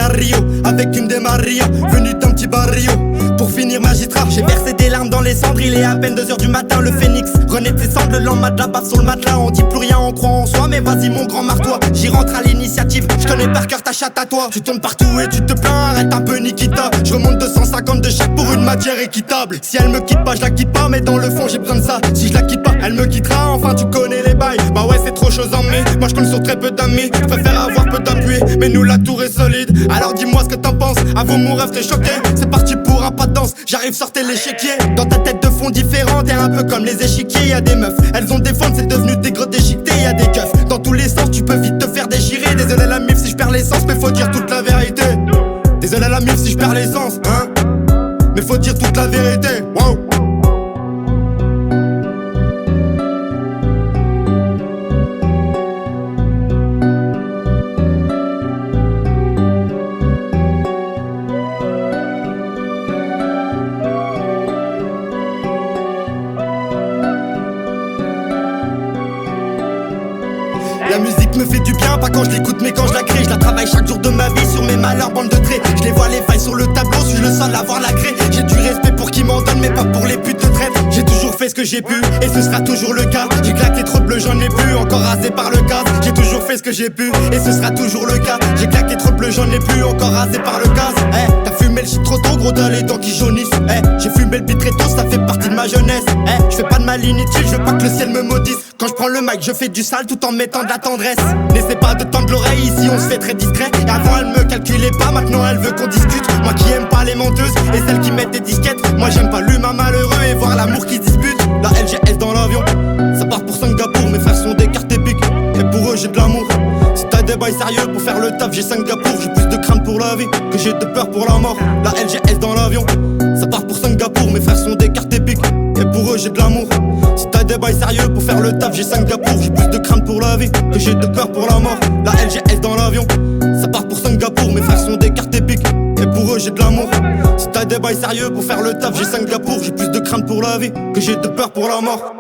à Rio avec une des Maria, venue d'un petit barrio. Pour finir magistrat, j'ai versé des larmes dans les cendres. Il est à peine 2h du matin, le phénix renaît de ses cendres. Le lendemain de la baffe sur le matelas, on dit plus rien, on croit en soi. Mais vas-y mon grand, marre-toi, j'y rentre à l'initiative. Je connais par cœur ta chatte à toi. Tu tournes partout et tu te plains, arrête un peu Nikita. Je remonte 250 de chaque pour une matière équitable. Si elle me quitte pas, je la quitte pas, mais dans le fond j'ai besoin de ça. Si je la quitte pas, elle me quittera, enfin tu connais les bails. Bah ouais, c'est trop chose en mai, moi je compte sur très peu d'amis. Je préfère avoir peu d'appui, mais nous la tour est solide. Alors dis-moi ce que t'en penses, avoue mon rêve t'es choqué. C'est parti pour un pas de danse, j'arrive sortez l'échiquier. Dans ta tête de fond différent, t'es un peu comme les échiquiers. Y'a des meufs, elles ont des fentes, c'est devenu des gros déchiquetés. Y'a des keufs, dans tous les sens, tu peux vite te faire déchirer. Désolé la mif si je perds l'essence, mais faut dire toute la vérité. Désolé la mif si je perds l'essence, hein, mais faut dire toute la vérité, wow. La musique me fait du bien, pas quand je l'écoute mais quand je la crée. Je la travaille chaque jour de ma vie sur mes malheurs, bande de traits. Je les vois les failles sur le tableau, suis le seul à voir la craie. J'ai du respect pour qui m'en donne mais pas pour les putes de traite. J'ai toujours fait ce que j'ai pu et ce sera toujours le cas. J'ai claqué trop de bleu, j'en ai plus, encore rasé par le gaz. J'ai toujours fait ce que j'ai pu et ce sera toujours le cas. J'ai claqué trop de bleu, j'en ai plus, encore rasé par le gaz. T'as fumé le shit trop tôt, gros t'as les dents qui jaunissent. J'ai fumé le beat très tôt, ça fait partie de ma jeunesse. Je fais pas de mal inutile, je veux pas que le ciel me maudisse. Quand je prends le mic, je fais du sale tout en mettant de la tendresse. N'essaie pas de tendre l'oreille, ici on se fait très discret. Et avant elle me calculait pas, maintenant elle veut qu'on discute. Moi qui aime pas les menteuses et celles qui mettent des disquettes. Moi j'aime pas l'humain malheureux et voir l'amour qui se dispute. La LGS dans l'avion, ça part pour Singapour. Mes frères sont des cartes épiques et pour eux j'ai de l'amour. Si t'as des bails sérieux pour faire le taf, j'ai Singapour. J'ai plus de crainte pour la vie que j'ai de peur pour la mort. La LGS dans l'avion, ça part pour Singapour. Mes frères sont des cartes épiques et pour eux j'ai de l'amour. Si t'as des bails sérieux pour faire le taf, j'ai Singapour. J'ai plus de crainte pour la vie que j'ai de peur pour la mort. La LGS dans l'avion, ça part pour Singapour. Mes frères sont des cartes épiques et pour eux j'ai de l'amour. Si t'as des bails sérieux pour faire le taf, j'ai Singapour. J'ai plus de crainte pour la vie que j'ai de peur pour la mort.